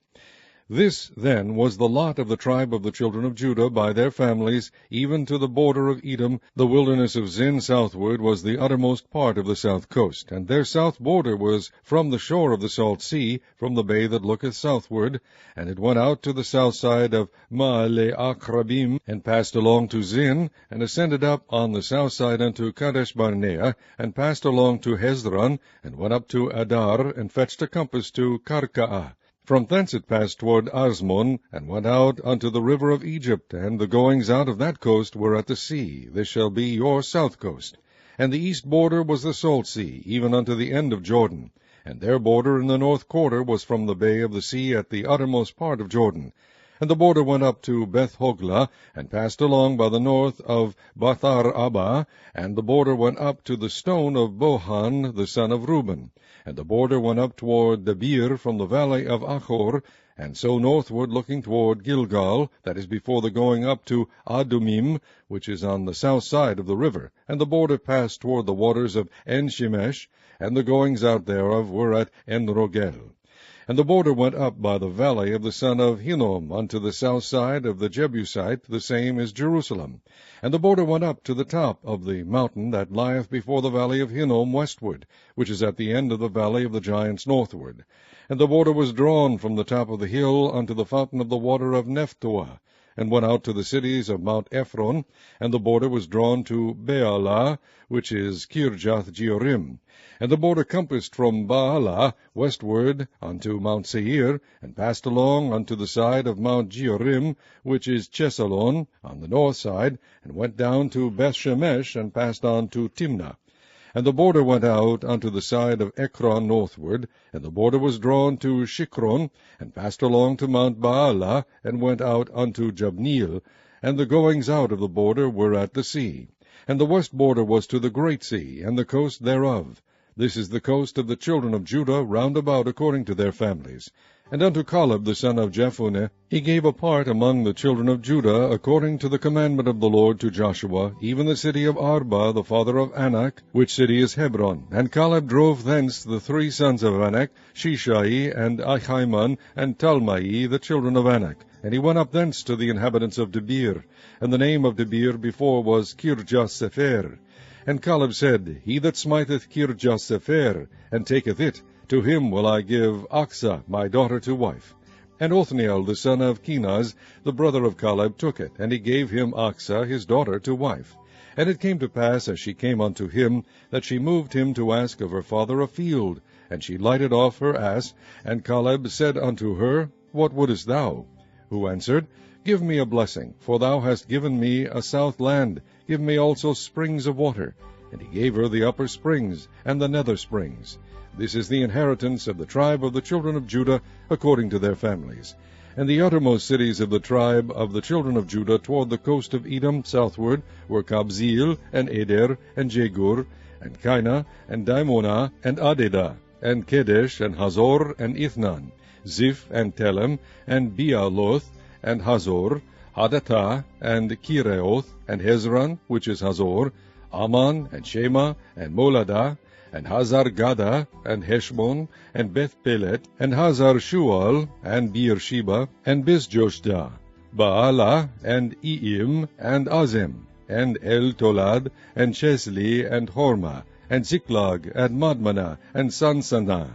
This, then, was the lot of the tribe of the children of Judah by their families, even to the border of Edom. The wilderness of Zin southward was the uttermost part of the south coast, and their south border was from the shore of the salt sea, from the bay that looketh southward, and it went out to the south side of Maale Akrabim, and passed along to Zin, and ascended up on the south side unto Kadesh-barnea, and passed along to Hezron, and went up to Adar, and fetched a compass to Karkaa. From thence it passed toward Asmon, and went out unto the river of Egypt, and the goings out of that coast were at the sea. This shall be your south coast. And the east border was the salt sea, even unto the end of Jordan. And their border in the north quarter was from the bay of the sea at the uttermost part of Jordan. And the border went up to Beth-hoglah, and passed along by the north of Bathar-abba, and the border went up to the stone of Bohan the son of Reuben. And the border went up toward Debir from the valley of Achor, and so northward looking toward Gilgal, that is before the going up to Adumim, which is on the south side of the river. And the border passed toward the waters of En-shemesh, and the goings out thereof were at En-rogel. And the border went up by the valley of the son of Hinnom unto the south side of the Jebusite, the same is Jerusalem. And the border went up to the top of the mountain that lieth before the valley of Hinnom westward, which is at the end of the valley of the giants northward. And the border was drawn from the top of the hill unto the fountain of the water of Nephtoah, and went out to the cities of Mount Ephron, and the border was drawn to Baalah, which is Kirjath-jearim. And the border compassed from Baalah westward unto Mount Seir, and passed along unto the side of Mount Jearim, which is Chesalon, on the north side, and went down to Bethshemesh, and passed on to Timnah. And the border went out unto the side of Ekron northward, and the border was drawn to Shikron, and passed along to Mount Baalah, and went out unto Jabneel, and the goings out of the border were at the sea. And the west border was to the great sea, and the coast thereof. This is the coast of the children of Judah round about according to their families. And unto Caleb the son of Jephunneh he gave a part among the children of Judah, according to the commandment of the Lord to Joshua, even the city of Arba, the father of Anak, which city is Hebron. And Caleb drove thence the 3 sons of Anak, Shishai, and Ahiman, and Talmai, the children of Anak. And he went up thence to the inhabitants of Debir. And the name of Debir before was Kirjath-sepher. And Caleb said, He that smiteth Kirjath-sepher, and taketh it, to him will I give Achsah my daughter to wife. And Othniel the son of Kenaz, the brother of Caleb, took it, and he gave him Achsah his daughter to wife. And it came to pass, as she came unto him, that she moved him to ask of her father a field. And she lighted off her ass, and Caleb said unto her, What wouldest thou? Who answered, Give me a blessing, for thou hast given me a south land. Give me also springs of water. And he gave her the upper springs, and the nether springs. This is the inheritance of the tribe of the children of Judah, according to their families. And the uttermost cities of the tribe of the children of Judah toward the coast of Edom southward were Kabzeel, and Eder, and Jegur, and Kainah, and Dimonah, and Adedah, and Kedesh, and Hazor, and Ithnan, Ziph, and Telem, and Bealoth, and Hazor, Hadattah, and Kireoth, and Hezron, which is Hazor, Ammon, and Shema, and Moladah, and Hazar-Gadah, and Heshbon, and Beth-Pelet, and Hazar-Shual, and Beersheba, and Bisjoshdah, Baalah, and Iim, and Azem, and El-Tolad, and Chesli, and Hormah, and Ziklag, and Madmanah, and Sansannah,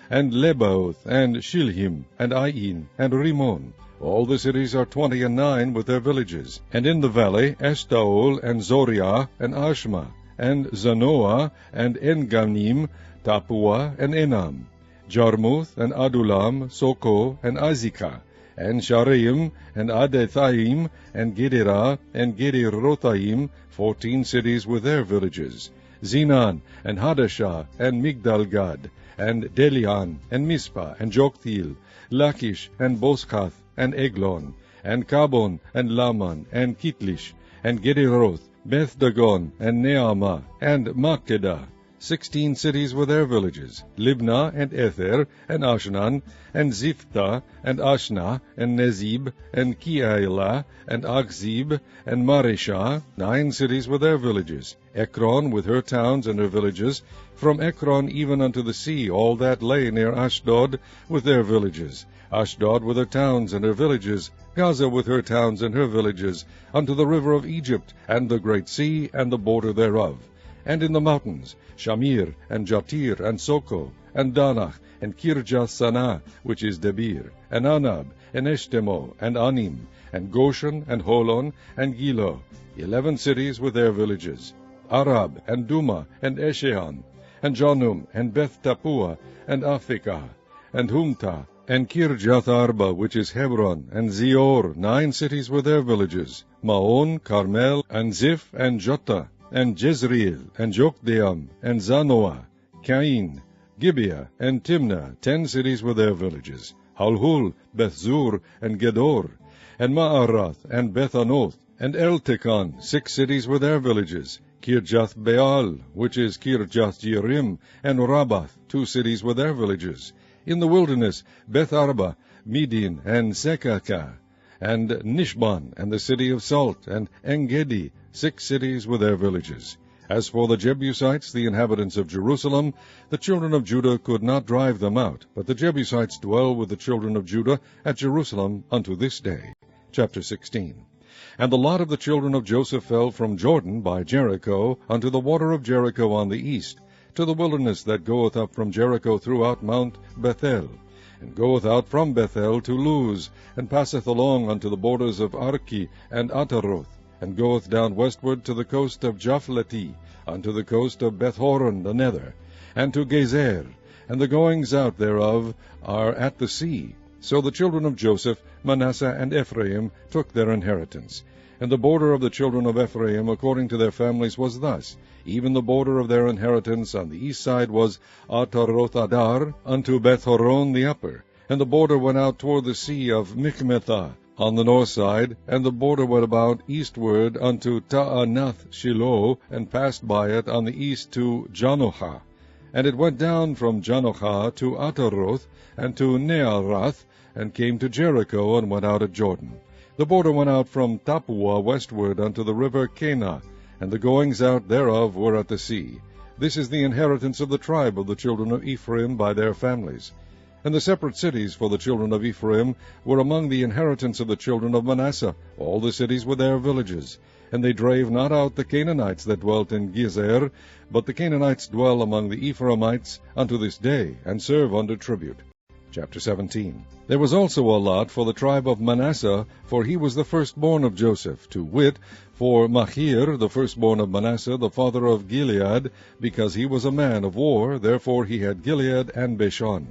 and Lebaoth, and Shilhim, and Ain, and Rimmon. All the cities are 29 with their villages. And in the valley, Eshtaol, and Zoriah, and Ashma, and Zanoah, and En-Ganim, Tapua, and Enam, Jarmuth, and Adulam, Soko, and Azekah, and Shareim, and Adethaim, and Gederah, and Gederothaim, 14 cities with their villages, Zinan, and Hadashah, and Migdalgad, and Delian, and Mizpah, and Joktheel, Lachish, and Boskath, and Eglon, and Kabon, and Laman, and Kitlish, and Gederoth, Beth-dagon, and Neamah, and Makkedah, 16 cities with their villages, Libnah, and Ether, and Ashnan, and Ziphtah, and Ashna, and Nezib, and Keilah, and Achzib, and Mareshah, 9 cities with their villages, Ekron with her towns and her villages, from Ekron even unto the sea, all that lay near Ashdod with their villages, Ashdod with her towns and her villages, Gaza with her towns and her villages, unto the river of Egypt, and the great sea, and the border thereof. And in the mountains, Shamir, and Jatir, and Soko, and Danach, and Kirjath-sanah, which is Debir, and Anab, and Eshtemo, and Anim, and Goshen, and Holon, and Gilo, 11 cities with their villages, Arab, and Duma, and Eshean, and Janum, and Beth-Tappuah, and Aphekah, and Humtah, and Kirjath-arba, which is Hebron, and Zior, 9 cities with their villages, Maon, Carmel, and Ziph, and Jottah, and Jezreel, and Jokdeam, and Zanoah, Cain, Gibeah, and Timnah, 10 cities with their villages, Halhul, Bethzur, and Gedor, and Maarath, and Bethanoth, and Eltekon, 6 cities with their villages, Kirjath-Baal, which is Kirjath-Jearim, and Rabbath, 2 cities with their villages. In the wilderness, Beth-Arba, Medin, and Sekaka, and Nishban, and the city of Salt, and Engedi, 6 cities with their villages. As for the Jebusites, the inhabitants of Jerusalem, the children of Judah could not drive them out, but the Jebusites dwell with the children of Judah at Jerusalem unto this day. Chapter 16. And the lot of the children of Joseph fell from Jordan by Jericho unto the water of Jericho on the east, to the wilderness that goeth up from Jericho throughout Mount Bethel, and goeth out from Bethel to Luz, and passeth along unto the borders of Arki and Ataroth, and goeth down westward to the coast of Japhleti, unto the coast of Bethhoron the nether, and to Gezer, and the goings out thereof are at the sea. So the children of Joseph, Manasseh, and Ephraim took their inheritance. And the border of the children of Ephraim according to their families was thus. Even the border of their inheritance on the east side was Ataroth-Adar unto Beth-horon the upper, and the border went out toward the sea of Michmethah on the north side, and the border went about eastward unto Taanath-Shiloh, and passed by it on the east to Janohah. And it went down from Janohah to Ataroth, and to Nearath, and came to Jericho, and went out at Jordan. The border went out from Tappuah westward unto the river Kanah, and the goings out thereof were at the sea. This is the inheritance of the tribe of the children of Ephraim by their families. And the separate cities for the children of Ephraim were among the inheritance of the children of Manasseh, all the cities with their villages. And they drave not out the Canaanites that dwelt in Gezer, but the Canaanites dwell among the Ephraimites unto this day, and serve under tribute. Chapter 17. There was also a lot for the tribe of Manasseh, for he was the firstborn of Joseph, to wit, for Machir, the firstborn of Manasseh, the father of Gilead, because he was a man of war, therefore he had Gilead and Bashan.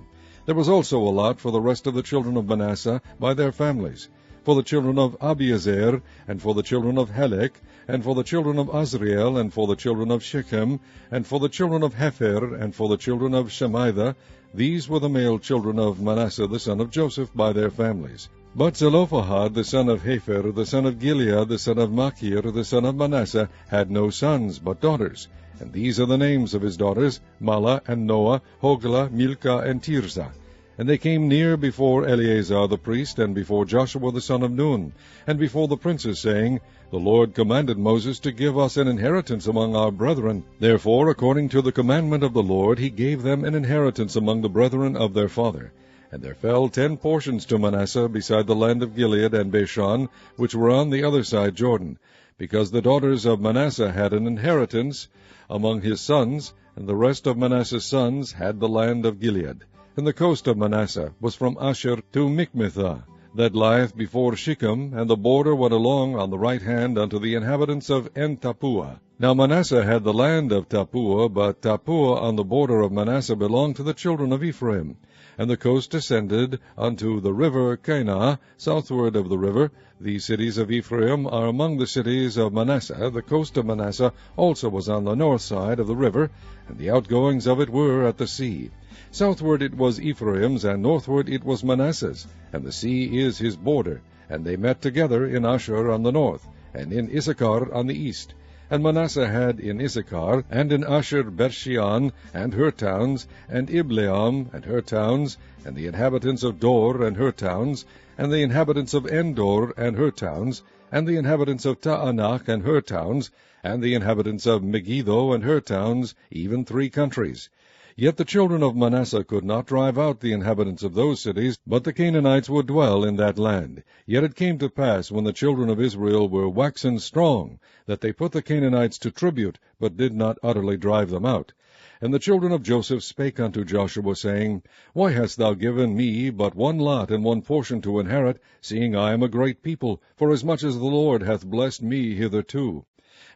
There was also a lot for the rest of the children of Manasseh by their families, for the children of Abiezer, and for the children of Helek, and for the children of Azriel, and for the children of Shechem, and for the children of Hepher, and for the children of Shemaiah. These were the male children of Manasseh the son of Joseph by their families. But Zelophehad the son of Hepher, the son of Gilead, the son of Machir, the son of Manasseh, had no sons, but daughters. And these are the names of his daughters, Mahlah and Noah, Hoglah, Milcah, and Tirzah. And they came near before Eleazar the priest, and before Joshua the son of Nun, and before the princes, saying, The Lord commanded Moses to give us an inheritance among our brethren. Therefore, according to the commandment of the Lord, he gave them an inheritance among the brethren of their father. And there fell 10 portions to Manasseh beside the land of Gilead and Bashan, which were on the other side Jordan, because the daughters of Manasseh had an inheritance among his sons, and the rest of Manasseh's sons had the land of Gilead. And the coast of Manasseh was from Asher to Michmethah, that lieth before Shechem, and the border went along on the right hand unto the inhabitants of En-Tappuah. Now Manasseh had the land of Tappuah, but Tappuah on the border of Manasseh belonged to the children of Ephraim. And the coast descended unto the river Kanah, southward of the river. The cities of Ephraim are among the cities of Manasseh. The coast of Manasseh also was on the north side of the river, and the outgoings of it were at the sea. Southward it was Ephraim's, and northward it was Manasseh's, and the sea is his border. And they met together in Asher on the north, and in Issachar on the east. And Manasseh had in Issachar, and in Asher Bershean, and her towns, and Ibleam, and her towns, and the inhabitants of Dor, and her towns, and the inhabitants of Endor, and her towns, and the inhabitants of Taanach, and her towns, and the inhabitants of Megiddo, and her towns, even 3 countries. Yet the children of Manasseh could not drive out the inhabitants of those cities, but the Canaanites would dwell in that land. Yet it came to pass, when the children of Israel were waxen strong, that they put the Canaanites to tribute, but did not utterly drive them out. And the children of Joseph spake unto Joshua, saying, Why hast thou given me but 1 lot and 1 portion to inherit, seeing I am a great people, forasmuch as the Lord hath blessed me hitherto?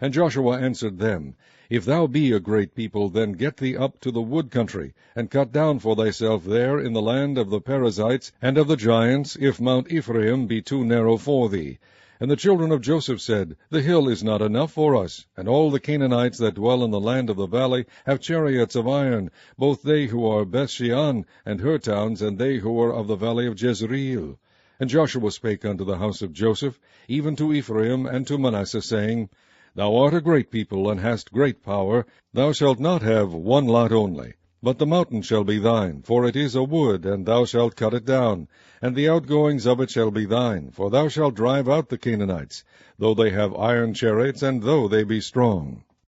And Joshua answered them, If thou be a great people, then get thee up to the wood country, and cut down for thyself there in the land of the Perizzites and of the giants, if Mount Ephraim be too narrow for thee. And the children of Joseph said, The hill is not enough for us, and all the Canaanites that dwell in the land of the valley have chariots of iron, both they who are Bethshean and her towns, and they who are of the valley of Jezreel. And Joshua spake unto the house of Joseph, even to Ephraim and to Manasseh, saying, Thou art a great people, and hast great power. Thou shalt not have one lot only, but the mountain shall be thine, for it is a wood, and thou shalt cut it down, and the outgoings of it shall be thine, for thou shalt drive out the Canaanites, though they have iron chariots, and though they be strong.